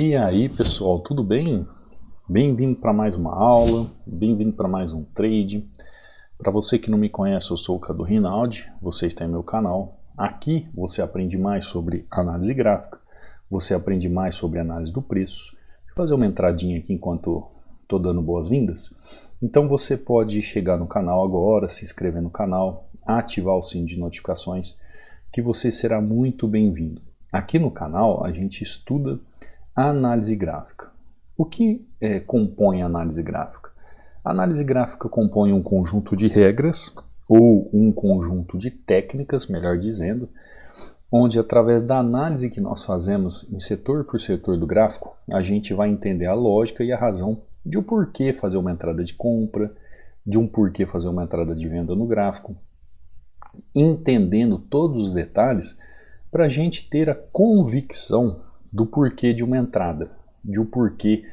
E aí pessoal, tudo bem? Bem-vindo para mais uma aula, bem-vindo para mais um trade. Para você que não me conhece, eu sou o Cadu Rinaldi, você está em meu canal. Aqui você aprende mais sobre análise gráfica, você aprende mais sobre análise do preço. Vou fazer uma entradinha aqui enquanto estou dando boas-vindas. Então você pode chegar no canal agora, se inscrever no canal, ativar o sininho de notificações, que você será muito bem-vindo. Aqui no canal a gente estuda a análise gráfica. O que compõe a análise gráfica? A análise gráfica compõe um conjunto de regras, ou um conjunto de técnicas, melhor dizendo, onde através da análise que nós fazemos em setor por setor do gráfico, a gente vai entender a lógica e a razão de um porquê fazer uma entrada de compra, de um porquê fazer uma entrada de venda no gráfico, entendendo todos os detalhes para a gente ter a convicção do porquê de uma entrada, de um porquê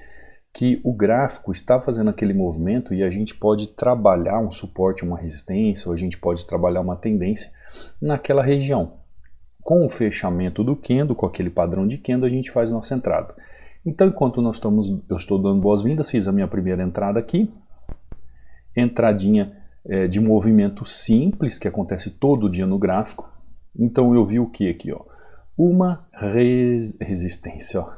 que o gráfico está fazendo aquele movimento e a gente pode trabalhar um suporte, uma resistência, ou a gente pode trabalhar uma tendência naquela região. Com o fechamento do candle, com aquele padrão de candle, a gente faz nossa entrada. Então, enquanto eu estou dando boas-vindas, fiz a minha primeira entrada aqui, entradinha de movimento simples, que acontece todo dia no gráfico. Então eu vi o que aqui, ó? Uma resistência, ó.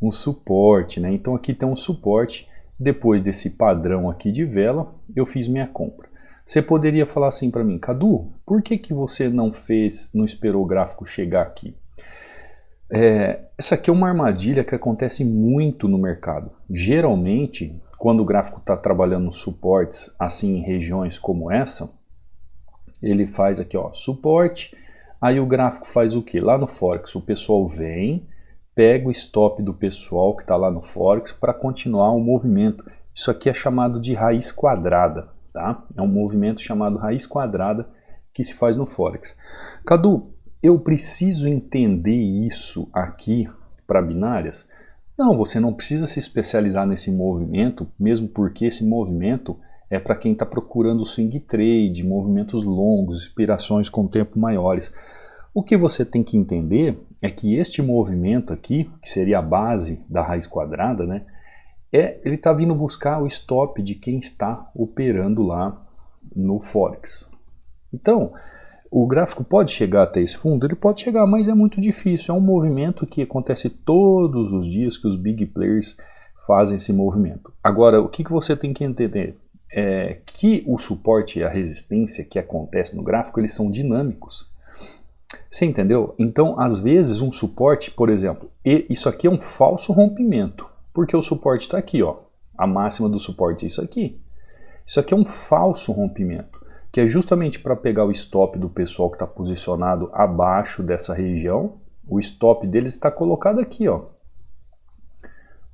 Um suporte, né? Então aqui tem um suporte, depois desse padrão aqui de vela, eu fiz minha compra. Você poderia falar assim para mim, Cadu, por que você não esperou o gráfico chegar aqui? Essa aqui é uma armadilha que acontece muito no mercado. Geralmente, quando o gráfico está trabalhando suportes, assim em regiões como essa, ele faz aqui, ó, suporte. Aí o gráfico faz o que? Lá no Forex o pessoal vem, pega o stop do pessoal que está lá no Forex para continuar o movimento. Isso aqui é chamado de raiz quadrada, tá? É um movimento chamado raiz quadrada que se faz no Forex. Cadu, eu preciso entender isso aqui para binárias? Não, você não precisa se especializar nesse movimento, mesmo porque esse movimento é para quem está procurando swing trade, movimentos longos, inspirações com tempo maiores. O que você tem que entender é que este movimento aqui, que seria a base da raiz quadrada, né, ele está vindo buscar o stop de quem está operando lá no Forex. Então, o gráfico pode chegar até esse fundo? Ele pode chegar, mas é muito difícil. É um movimento que acontece todos os dias que os big players fazem esse movimento. Agora, o que você tem que entender? Que o suporte e a resistência que acontece no gráfico, eles são dinâmicos. Você entendeu? Então, às vezes, um suporte, por exemplo, isso aqui é um falso rompimento, porque o suporte está aqui, ó. A máxima do suporte é isso aqui. Isso aqui é um falso rompimento, que é justamente para pegar o stop do pessoal que está posicionado abaixo dessa região. O stop deles está colocado aqui, ó.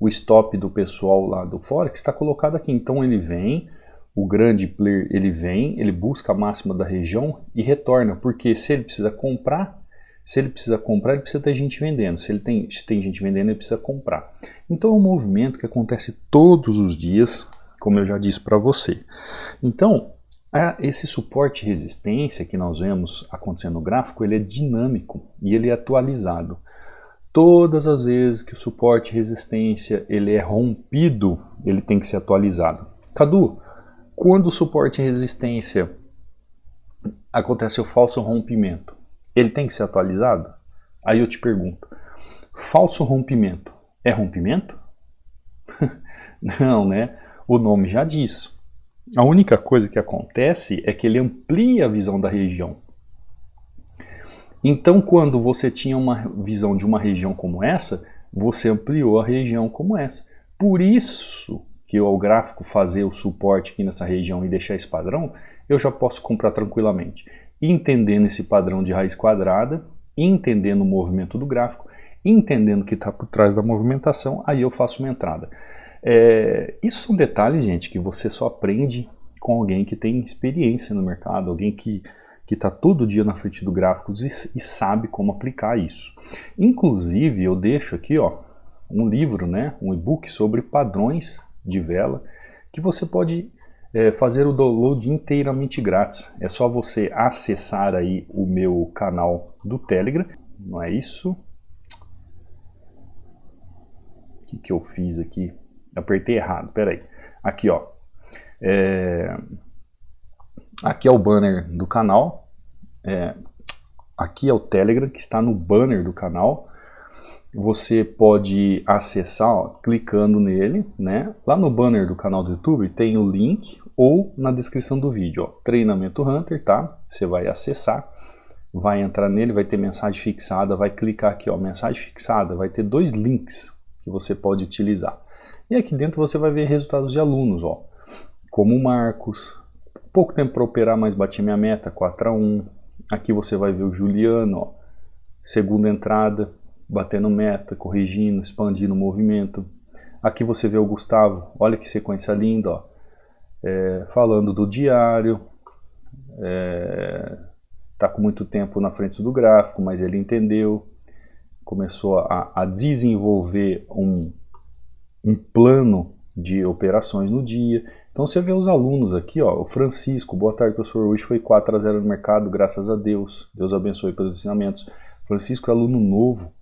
O stop do pessoal lá do Forex está colocado aqui. Então ele vem, o grande player, ele vem, ele busca a máxima da região e retorna, porque se ele precisa comprar, ele precisa ter gente vendendo. Se tem gente vendendo, ele precisa comprar. Então é um movimento que acontece todos os dias, como eu já disse para você. Então, esse suporte e resistência que nós vemos acontecendo no gráfico, ele é dinâmico e ele é atualizado. Todas as vezes que o suporte e resistência ele é rompido, ele tem que ser atualizado. Cadu, quando o suporte e resistência acontece o falso rompimento, ele tem que ser atualizado? Aí eu te pergunto, falso rompimento é rompimento? Não, né? O nome já diz. A única coisa que acontece é que ele amplia a visão da região. Então, quando você tinha uma visão de uma região como essa, você ampliou a região como essa. Por isso que ao gráfico fazer o suporte aqui nessa região e deixar esse padrão, eu já posso comprar tranquilamente. Entendendo esse padrão de raiz quadrada, entendendo o movimento do gráfico, entendendo o que está por trás da movimentação, aí eu faço uma entrada. Isso são detalhes, gente, que você só aprende com alguém que tem experiência no mercado, alguém que está todo dia na frente do gráfico e sabe como aplicar isso. Inclusive, eu deixo aqui, ó, um livro, né, um e-book sobre padrões de vela, que você pode fazer o download inteiramente grátis. É só você acessar aí o meu canal do Telegram, não é isso? que eu fiz aqui? Apertei errado, peraí. Aqui, ó. Aqui é o banner do canal. Aqui é o Telegram, que está no banner do canal. Você pode acessar, ó, clicando nele, né? Lá no banner do canal do YouTube tem o link, ou na descrição do vídeo, ó, Treinamento Hunter, tá? Você vai acessar, vai entrar nele, vai ter mensagem fixada, vai clicar aqui, ó, mensagem fixada, vai ter 2 links que você pode utilizar. E aqui dentro você vai ver resultados de alunos, ó, como o Marcos, pouco tempo para operar, mas bati minha meta, 4-1. Aqui você vai ver o Juliano, ó, segunda entrada, batendo meta, corrigindo, expandindo o movimento. Aqui você vê o Gustavo, olha que sequência linda, ó, falando do diário, tá com muito tempo na frente do gráfico, mas ele entendeu, começou a desenvolver um plano de operações no dia. Então você vê os alunos aqui, ó, o Francisco, boa tarde professor, hoje foi 4-0 no mercado, graças a Deus, Deus abençoe pelos ensinamentos. Francisco é aluno novo,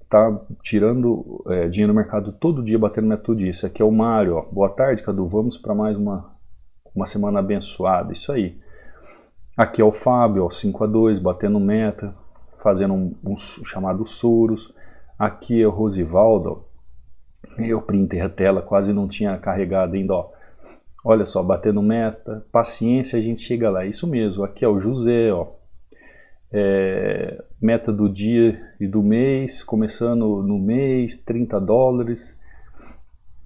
tá tirando dinheiro no mercado todo dia, batendo meta todo dia. Esse aqui é o Mário, ó, boa tarde Cadu, vamos para mais uma semana abençoada, isso aí. Aqui é o Fábio, ó, 5-2, batendo meta, fazendo um chamado Soros. Aqui é o Rosivaldo, ó, eu printei a tela, quase não tinha carregado ainda, ó. Olha só, batendo meta, paciência, a gente chega lá, isso mesmo. Aqui é o José, ó, meta do dia e do mês, começando no mês, $30.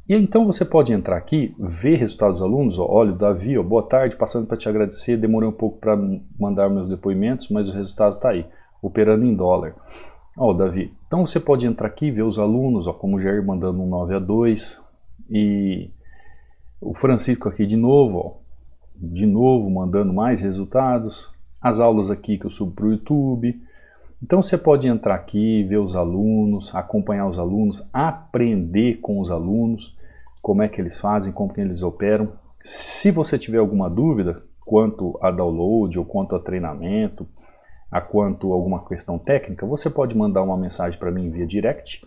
E então você pode entrar aqui, ver resultados dos alunos, ó, olha o Davi, ó, boa tarde, passando para te agradecer, demorei um pouco para mandar meus depoimentos, mas o resultado está aí, operando em dólar. Ó, Davi, então você pode entrar aqui, ver os alunos, ó, como o Jair mandando um 9-2, e o Francisco aqui de novo mandando mais resultados, as aulas aqui que eu subo para o YouTube. Então você pode entrar aqui, ver os alunos, acompanhar os alunos, aprender com os alunos, como é que eles fazem, como que eles operam. Se você tiver alguma dúvida quanto a download ou quanto a treinamento, a quanto a alguma questão técnica, você pode mandar uma mensagem para mim via direct,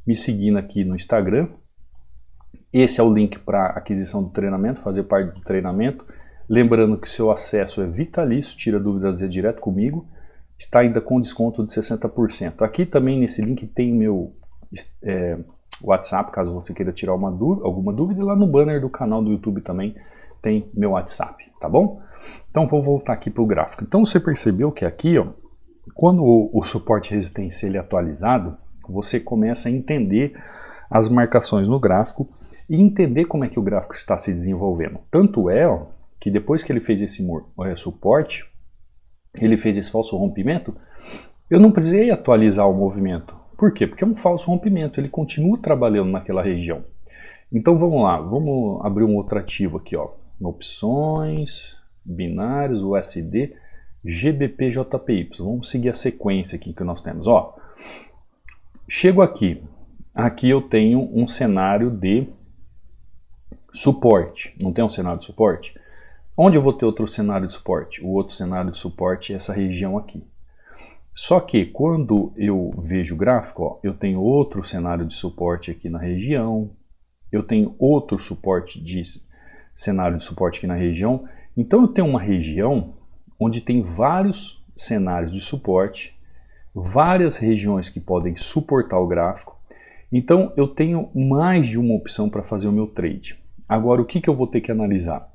me seguindo aqui no Instagram. Esse é o link para aquisição do treinamento, fazer parte do treinamento. Lembrando que seu acesso é vitalício, tira dúvidas direto comigo. Está ainda com desconto de 60%. Aqui também nesse link tem meu WhatsApp, caso você queira tirar alguma dúvida. E lá no banner do canal do YouTube também tem meu WhatsApp, tá bom? Então vou voltar aqui para o gráfico. Então você percebeu que aqui, ó, quando o suporte e resistência ele é atualizado, você começa a entender as marcações no gráfico e entender como é que o gráfico está se desenvolvendo. Tanto é, ó, que depois que ele fez esse suporte, ele fez esse falso rompimento, eu não precisei atualizar o movimento. Por quê? Porque é um falso rompimento, ele continua trabalhando naquela região. Então vamos lá, vamos abrir um outro ativo aqui, ó. Opções, binários, USD, GBP, JPY. Vamos seguir a sequência aqui que nós temos. Ó, chego aqui eu tenho um cenário de suporte, não tem um cenário de suporte? Onde eu vou ter outro cenário de suporte? O outro cenário de suporte é essa região aqui. Só que quando eu vejo o gráfico, ó, eu tenho outro cenário de suporte aqui na região, eu tenho outro cenário de suporte aqui na região. Então eu tenho uma região onde tem vários cenários de suporte, várias regiões que podem suportar o gráfico. Então eu tenho mais de uma opção para fazer o meu trade. Agora o que eu vou ter que analisar?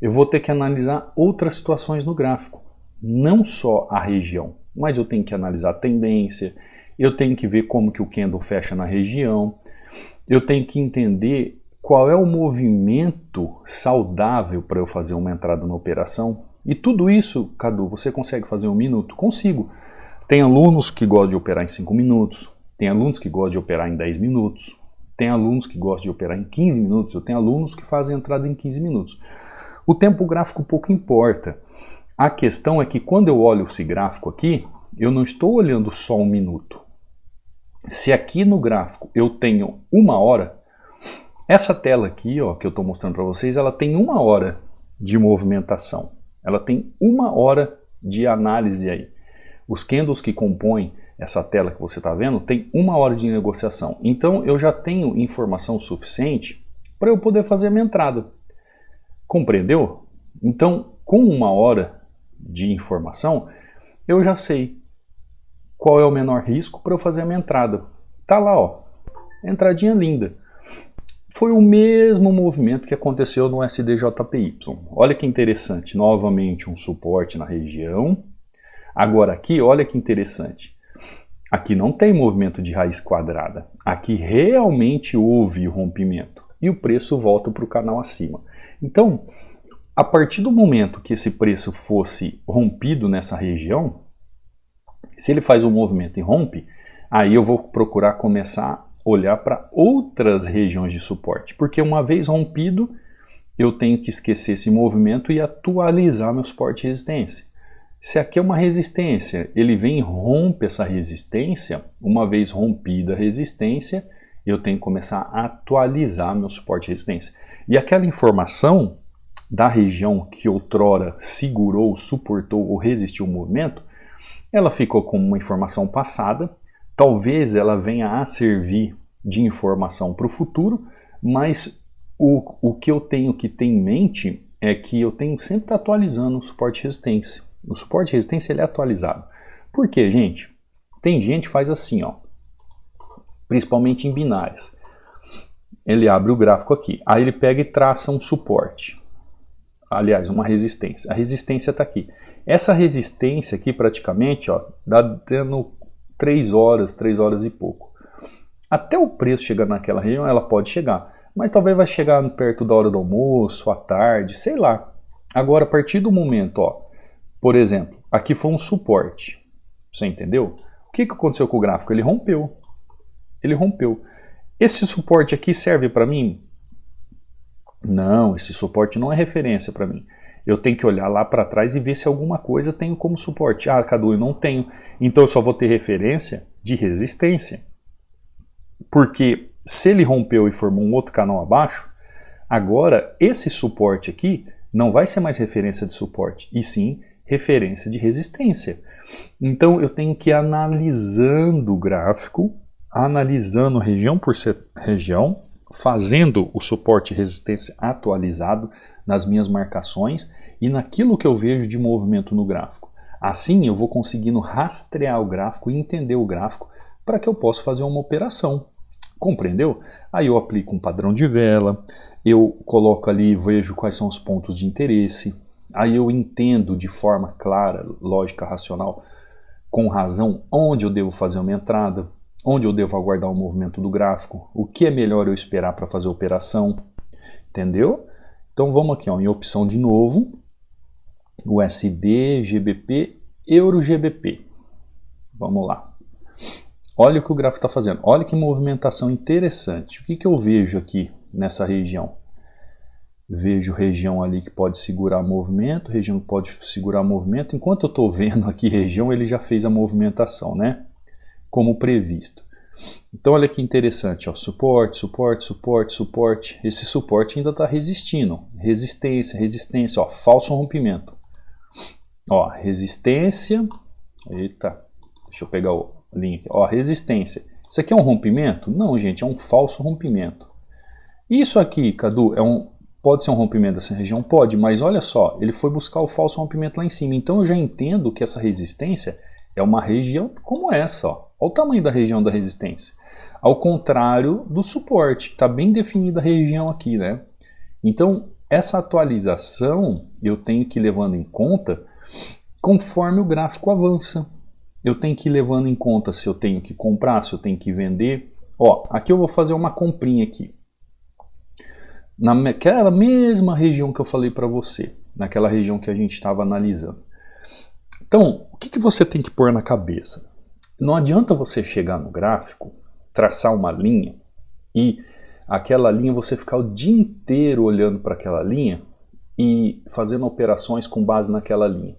Eu vou ter que analisar outras situações no gráfico, não só a região, mas eu tenho que analisar a tendência, eu tenho que ver como que o candle fecha na região, eu tenho que entender qual é o movimento saudável para eu fazer uma entrada na operação. E tudo isso, Cadu, você consegue fazer em 1 minuto? Consigo. Tem alunos que gostam de operar em 5 minutos, tem alunos que gostam de operar em 10 minutos, tem alunos que gostam de operar em 15 minutos, eu tenho alunos que fazem entrada em 15 minutos. O tempo gráfico pouco importa. A questão é que quando eu olho esse gráfico aqui, eu não estou olhando só 1 minuto. Se aqui no gráfico eu tenho 1 hora, essa tela aqui, ó, que eu estou mostrando para vocês, ela tem 1 hora de movimentação. Ela tem 1 hora de análise aí. Os candles que compõem essa tela que você está vendo, tem 1 hora de negociação. Então eu já tenho informação suficiente para eu poder fazer a minha entrada. Compreendeu? Então, com 1 hora de informação, eu já sei qual é o menor risco para eu fazer a minha entrada. Tá lá, ó, entradinha linda. Foi o mesmo movimento que aconteceu no SDJPY. Olha que interessante, novamente um suporte na região. Agora aqui, olha que interessante. Aqui não tem movimento de raiz quadrada. Aqui realmente houve rompimento. E o preço volta para o canal acima. Então, a partir do momento que esse preço fosse rompido nessa região, se ele faz um movimento e rompe, aí eu vou procurar começar a olhar para outras regiões de suporte. Porque uma vez rompido, eu tenho que esquecer esse movimento e atualizar meu suporte e resistência. Se aqui é uma resistência, ele vem e rompe essa resistência, uma vez rompida a resistência, eu tenho que começar a atualizar meu suporte e resistência. E aquela informação da região que outrora segurou, suportou ou resistiu o movimento, ela ficou como uma informação passada, talvez ela venha a servir de informação para o futuro, mas o que eu tenho que ter em mente é que eu tenho sempre que estar atualizando o suporte e resistência. O suporte e resistência ele é atualizado. Por quê, gente? Tem gente que faz assim, ó, principalmente em binárias. Ele abre o gráfico aqui, aí ele pega e traça um suporte. Aliás, uma resistência. A resistência está aqui. Essa resistência aqui praticamente, ó, dá dando 3 horas e pouco. Até o preço chegar naquela região, ela pode chegar. Mas talvez vai chegar perto da hora do almoço, à tarde, sei lá. Agora, a partir do momento, ó, por exemplo, aqui foi um suporte. Você entendeu? O que aconteceu com o gráfico? Ele rompeu. Ele rompeu. Esse suporte aqui serve para mim? Não, esse suporte não é referência para mim. Eu tenho que olhar lá para trás e ver se alguma coisa tenho como suporte. Ah, Cadu, eu não tenho. Então eu só vou ter referência de resistência. Porque se ele rompeu e formou um outro canal abaixo, agora esse suporte aqui não vai ser mais referência de suporte, e sim referência de resistência. Então eu tenho que ir analisando o gráfico, analisando região por região, fazendo o suporte e resistência atualizado nas minhas marcações e naquilo que eu vejo de movimento no gráfico. Assim eu vou conseguindo rastrear o gráfico e entender o gráfico para que eu possa fazer uma operação. Compreendeu? Aí eu aplico um padrão de vela, eu coloco ali, vejo quais são os pontos de interesse, aí eu entendo de forma clara, lógica, racional, com razão, onde eu devo fazer uma entrada, onde eu devo aguardar o movimento do gráfico, o que é melhor eu esperar para fazer a operação, entendeu? Então vamos aqui, ó, em opção de novo, USD, GBP, Euro GBP. Vamos lá. Olha o que o gráfico está fazendo. Olha que movimentação interessante. O que eu vejo aqui nessa região? Vejo região ali que pode segurar movimento, região que pode segurar movimento. Enquanto eu estou vendo aqui região, ele já fez a movimentação, né? Como previsto. Então olha que interessante, ó, suporte, suporte, suporte, suporte. Esse suporte ainda está resistindo. Resistência, resistência, ó, falso rompimento. Ó, resistência. Eita, deixa eu pegar o link. Ó, resistência. Isso aqui é um rompimento? Não, gente, é um falso rompimento. Isso aqui, Cadu, pode ser um rompimento dessa região? Pode, mas olha só, ele foi buscar o falso rompimento lá em cima. Então eu já entendo que essa resistência é uma região como essa, ó. Olha o tamanho da região da resistência. Ao contrário do suporte, está bem definida a região aqui, né? Então, essa atualização eu tenho que ir levando em conta conforme o gráfico avança. Eu tenho que ir levando em conta se eu tenho que comprar, se eu tenho que vender. Ó, aqui eu vou fazer uma comprinha aqui. Naquela mesma região que eu falei para você, naquela região que a gente estava analisando. Então, o que você tem que pôr na cabeça? Não adianta você chegar no gráfico, traçar uma linha e aquela linha você ficar o dia inteiro olhando para aquela linha e fazendo operações com base naquela linha.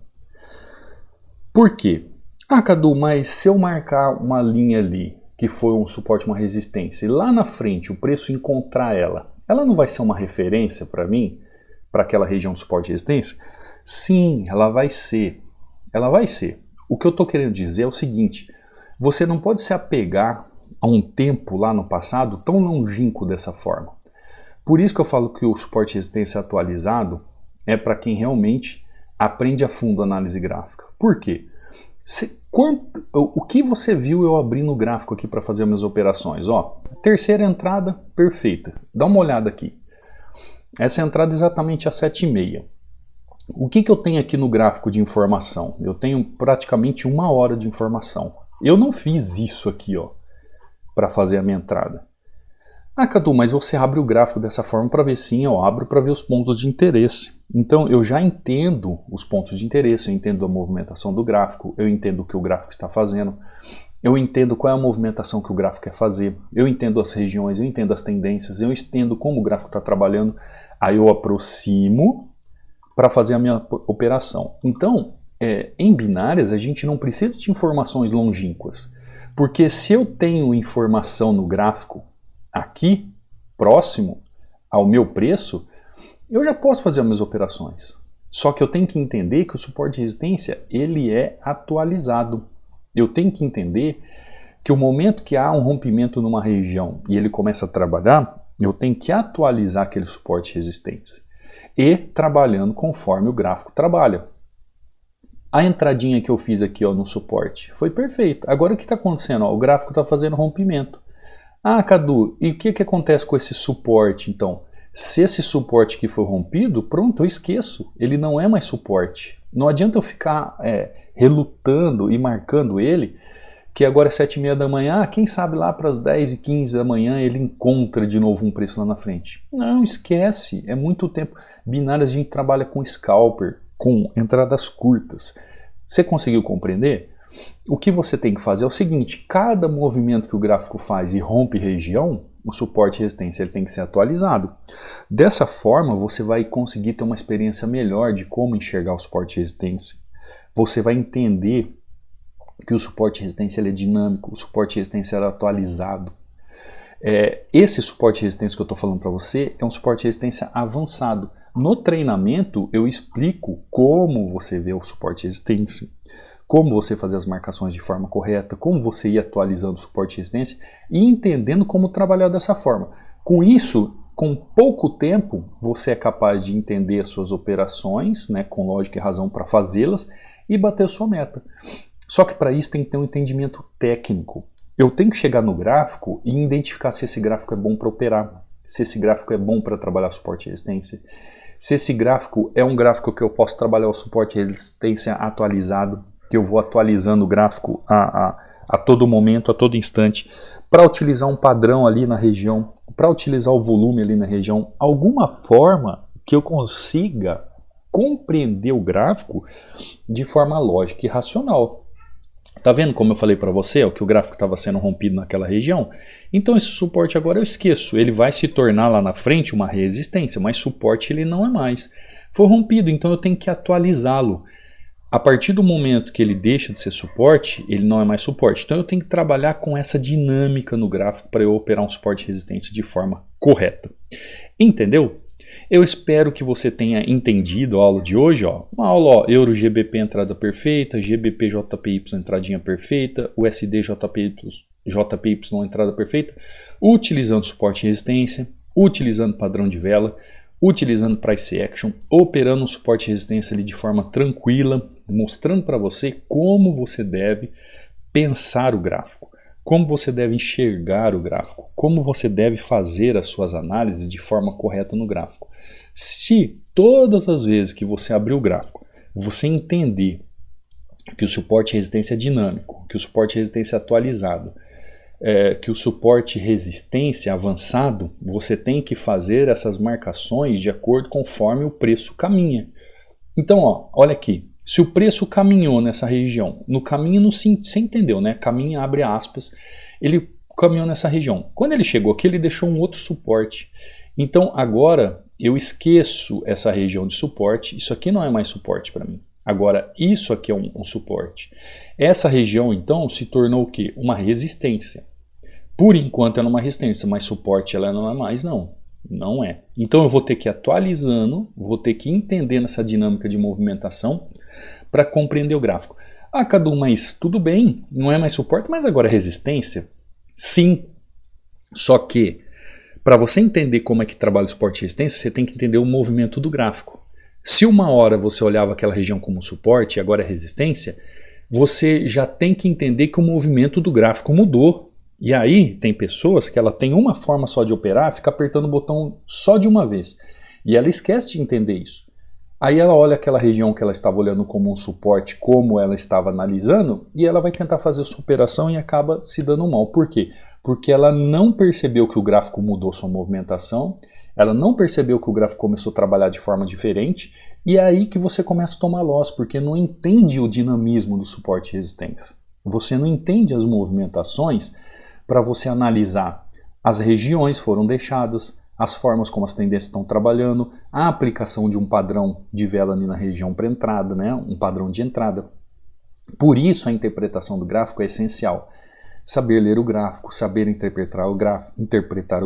Por quê? Ah, Cadu, mas se eu marcar uma linha ali, que foi um suporte, uma resistência, e lá na frente o preço encontrar ela não vai ser uma referência para mim, para aquela região de suporte e resistência? Sim, ela vai ser. Ela vai ser. O que eu estou querendo dizer é o seguinte, Você não pode se apegar a um tempo lá no passado tão longínquo dessa forma. Por isso que eu falo que o suporte de resistência atualizado é para quem realmente aprende a fundo a análise gráfica. Por quê? O que você viu eu abri no gráfico aqui para fazer minhas operações? Ó, terceira entrada, perfeita. Dá uma olhada aqui. Essa entrada é exatamente às 7h30. O que eu tenho aqui no gráfico de informação? Eu tenho praticamente 1 hora de informação. Eu não fiz isso aqui, ó, para fazer a minha entrada. Ah, Cadu, mas você abre o gráfico dessa forma para ver? Sim, eu abro para ver os pontos de interesse. Então eu já entendo os pontos de interesse, eu entendo a movimentação do gráfico, eu entendo o que o gráfico está fazendo, eu entendo qual é a movimentação que o gráfico quer fazer, eu entendo as regiões, eu entendo as tendências, eu entendo como o gráfico está trabalhando, aí eu aproximo para fazer a minha operação. Então, em binárias a gente não precisa de informações longínquas, porque se eu tenho informação no gráfico aqui, próximo ao meu preço, eu já posso fazer as minhas operações. Só que eu tenho que entender que o suporte de resistência ele é atualizado. Eu tenho que entender que o momento que há um rompimento numa região e ele começa a trabalhar, eu tenho que atualizar aquele suporte de resistência. E trabalhando conforme o gráfico trabalha. A entradinha que eu fiz aqui, ó, no suporte foi perfeita. Agora o que está acontecendo? Ó, o gráfico está fazendo rompimento. Ah, Cadu, e o que acontece com esse suporte então? Se esse suporte aqui for rompido, pronto, eu esqueço. Ele não é mais suporte. Não adianta eu ficar relutando e marcando ele, que agora é 7h30 da manhã, quem sabe lá para as 10h15 da manhã ele encontra de novo um preço lá na frente. Não, esquece, é muito tempo. Binárias a gente trabalha com scalper, com entradas curtas. Você conseguiu compreender? O que você tem que fazer é o seguinte, cada movimento que o gráfico faz e rompe região, o suporte e resistência ele tem que ser atualizado. Dessa forma, você vai conseguir ter uma experiência melhor de como enxergar o suporte e resistência. Você vai entender que o suporte e resistência ele é dinâmico, o suporte e resistência é atualizado. Esse suporte e resistência que eu estou falando para você é um suporte e resistência avançado. No treinamento, eu explico como você vê o suporte e resistência, como você fazer as marcações de forma correta, como você ir atualizando o suporte e resistência e entendendo como trabalhar dessa forma. Com isso, com pouco tempo, você é capaz de entender as suas operações, né, com lógica e razão para fazê-las e bater a sua meta. Só que para isso tem que ter um entendimento técnico. Eu tenho que chegar no gráfico e identificar se esse gráfico é bom para operar, se esse gráfico é bom para trabalhar suporte e resistência, se esse gráfico é um gráfico que eu posso trabalhar o suporte e resistência atualizado, que eu vou atualizando o gráfico a todo momento, a todo instante, para utilizar um padrão ali na região, para utilizar o volume ali na região, alguma forma que eu consiga compreender o gráfico de forma lógica e racional. Tá vendo como eu falei para você, ó, que o gráfico estava sendo rompido naquela região? Então esse suporte agora eu esqueço, ele vai se tornar lá na frente uma resistência, mas suporte ele não é mais. Foi rompido, então eu tenho que atualizá-lo. A partir do momento que ele deixa de ser suporte, ele não é mais suporte. Então eu tenho que trabalhar com essa dinâmica no gráfico para eu operar um suporte de resistência de forma correta. Entendeu? Eu espero que você tenha entendido a aula de hoje. Ó. Uma aula, ó, Euro GBP entrada perfeita, GBP JPY entradinha perfeita, USD JPY entrada perfeita, utilizando suporte e resistência, utilizando padrão de vela, utilizando price action, operando um suporte e resistência ali de forma tranquila, mostrando para você como você deve pensar o gráfico, como você deve enxergar o gráfico, como você deve fazer as suas análises de forma correta no gráfico. Se todas as vezes que você abrir o gráfico, você entender que o suporte e resistência é dinâmico, que o suporte e resistência é atualizado, que o suporte e resistência avançado, você tem que fazer essas marcações de acordo conforme o preço caminha. Então, ó, olha aqui, se o preço caminhou nessa região, no caminho, você entendeu, né? Caminho, abre aspas, ele caminhou nessa região. Quando ele chegou aqui, ele deixou um outro suporte. Então, agora, eu esqueço essa região de suporte, isso aqui não é mais suporte para mim. Agora, isso aqui é um suporte. Essa região, então, se tornou o quê? Uma resistência. Por enquanto, ela é uma resistência, mas suporte ela não é mais, não. Não é. Então, eu vou ter que ir atualizando, vou ter que ir entendendo essa dinâmica de movimentação para compreender o gráfico. Ah, Cadu, mas tudo bem, não é mais suporte, mas agora é resistência? Sim, só que para você entender como é que trabalha o suporte e resistência, você tem que entender o movimento do gráfico. Se uma hora você olhava aquela região como suporte e agora é resistência, você já tem que entender que o movimento do gráfico mudou. E aí tem pessoas que ela tem uma forma só de operar, fica apertando o botão só de uma vez. E ela esquece de entender isso. Aí ela olha aquela região que ela estava olhando como um suporte, como ela estava analisando, e ela vai tentar fazer a superação e acaba se dando mal. Por quê? Porque ela não percebeu que o gráfico mudou sua movimentação, ela não percebeu que o gráfico começou a trabalhar de forma diferente, e é aí que você começa a tomar loss, porque não entende o dinamismo do suporte e resistência. Você não entende as movimentações para você analisar. As regiões foram deixadas, as formas como as tendências estão trabalhando, a aplicação de um padrão de vela ali na região pré-entrada, né? Um padrão de entrada. Por isso a interpretação do gráfico é essencial. Saber ler o gráfico, saber interpretar o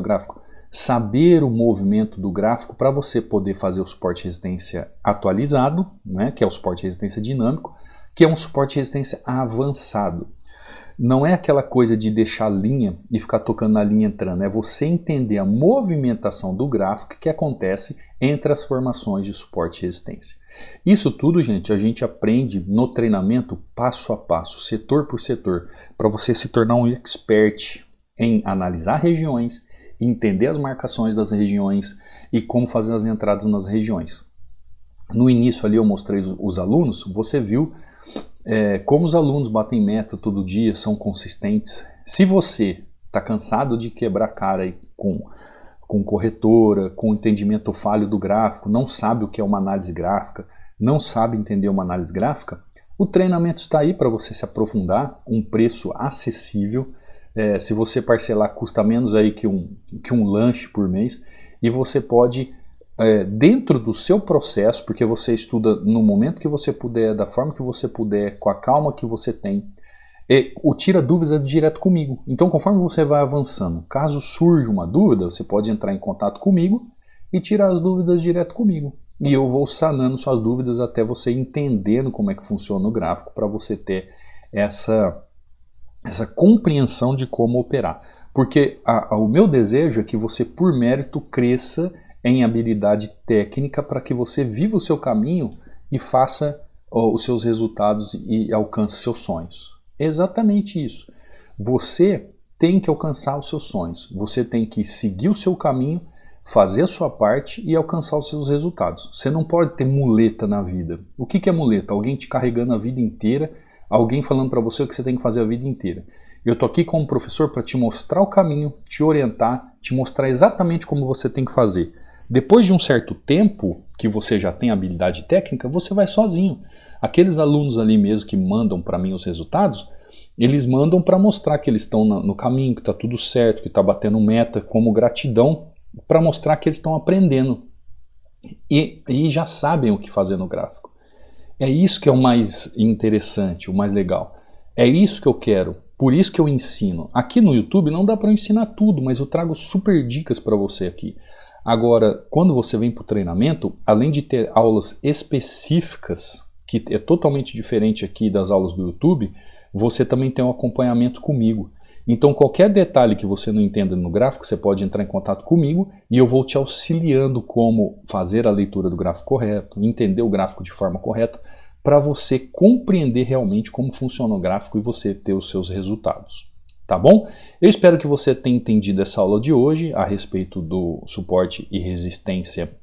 gráfico, saber o movimento do gráfico para você poder fazer o suporte e resistência atualizado, né? Que é o suporte e resistência dinâmico, que é um suporte e resistência avançado. Não é aquela coisa de deixar a linha e ficar tocando na linha entrando, é você entender a movimentação do gráfico que acontece entre as formações de suporte e resistência. Isso tudo, gente, a gente aprende no treinamento passo a passo, setor por setor, para você se tornar um expert em analisar regiões, entender as marcações das regiões e como fazer as entradas nas regiões. No início ali eu mostrei os alunos, você viu como os alunos batem meta todo dia, são consistentes. Se você está cansado de quebrar cara aí com corretora, com entendimento falho do gráfico, não sabe o que é uma análise gráfica, não sabe entender uma análise gráfica, o treinamento está aí para você se aprofundar, um preço acessível. Se você parcelar, custa menos aí que um lanche por mês, e você pode, dentro do seu processo, porque você estuda no momento que você puder, da forma que você puder, com a calma que você tem, o tira dúvidas é direto comigo. Então, conforme você vai avançando, caso surja uma dúvida, você pode entrar em contato comigo e tirar as dúvidas direto comigo. E eu vou sanando suas dúvidas até você entendendo como é que funciona o gráfico, para você ter essa compreensão de como operar. Porque o meu desejo é que você, por mérito, cresça em habilidade técnica para que você viva o seu caminho e faça os seus resultados e alcance seus sonhos. É exatamente isso. Você tem que alcançar os seus sonhos. Você tem que seguir o seu caminho, fazer a sua parte e alcançar os seus resultados. Você não pode ter muleta na vida. O que é muleta? Alguém te carregando a vida inteira, alguém falando para você o que você tem que fazer a vida inteira. Eu estou aqui como professor para te mostrar o caminho, te orientar, te mostrar exatamente como você tem que fazer. Depois de um certo tempo que você já tem habilidade técnica, você vai sozinho. Aqueles alunos ali mesmo que mandam para mim os resultados, eles mandam para mostrar que eles estão no caminho, que está tudo certo, que está batendo meta, como gratidão, para mostrar que eles estão aprendendo. E já sabem o que fazer no gráfico. É isso que é o mais interessante, o mais legal. É isso que eu quero, por isso que eu ensino. Aqui no YouTube não dá para eu ensinar tudo, mas eu trago super dicas para você aqui. Agora, quando você vem para o treinamento, além de ter aulas específicas, que é totalmente diferente aqui das aulas do YouTube, você também tem um acompanhamento comigo. Então, qualquer detalhe que você não entenda no gráfico, você pode entrar em contato comigo e eu vou te auxiliando como fazer a leitura do gráfico correto, entender o gráfico de forma correta, para você compreender realmente como funciona o gráfico e você ter os seus resultados. Tá bom? Eu espero que você tenha entendido essa aula de hoje a respeito do suporte e resistência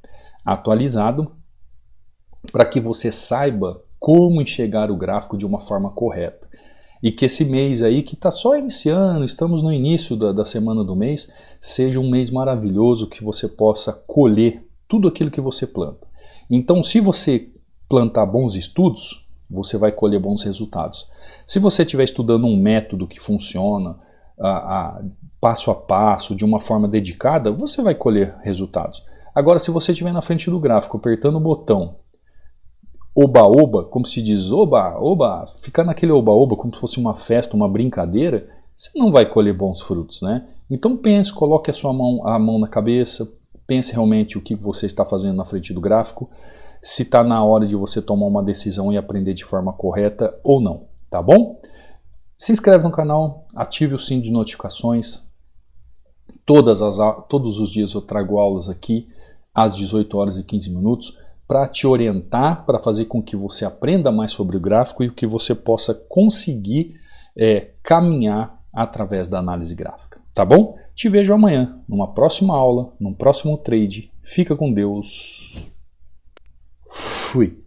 atualizado, para que você saiba como enxergar o gráfico de uma forma correta. E que esse mês aí, que está só iniciando, estamos no início da semana do mês, seja um mês maravilhoso, que você possa colher tudo aquilo que você planta. Então, se você plantar bons estudos, você vai colher bons resultados. Se você estiver estudando um método que funciona passo a passo, de uma forma dedicada, você vai colher resultados. Agora, se você estiver na frente do gráfico, apertando o botão oba-oba, como se diz oba-oba, ficar naquele oba-oba como se fosse uma festa, uma brincadeira, você não vai colher bons frutos, né? Então pense, coloque a mão na cabeça, pense realmente o que você está fazendo na frente do gráfico, se está na hora de você tomar uma decisão e aprender de forma correta ou não. tá bom? Se inscreve no canal, ative o sininho de notificações. Todos os dias eu trago aulas aqui às 18 horas e 15 minutos para te orientar, para fazer com que você aprenda mais sobre o gráfico e que você possa conseguir caminhar através da análise gráfica, tá bom? Te vejo amanhã, numa próxima aula, num próximo trade. Fica com Deus. Fui.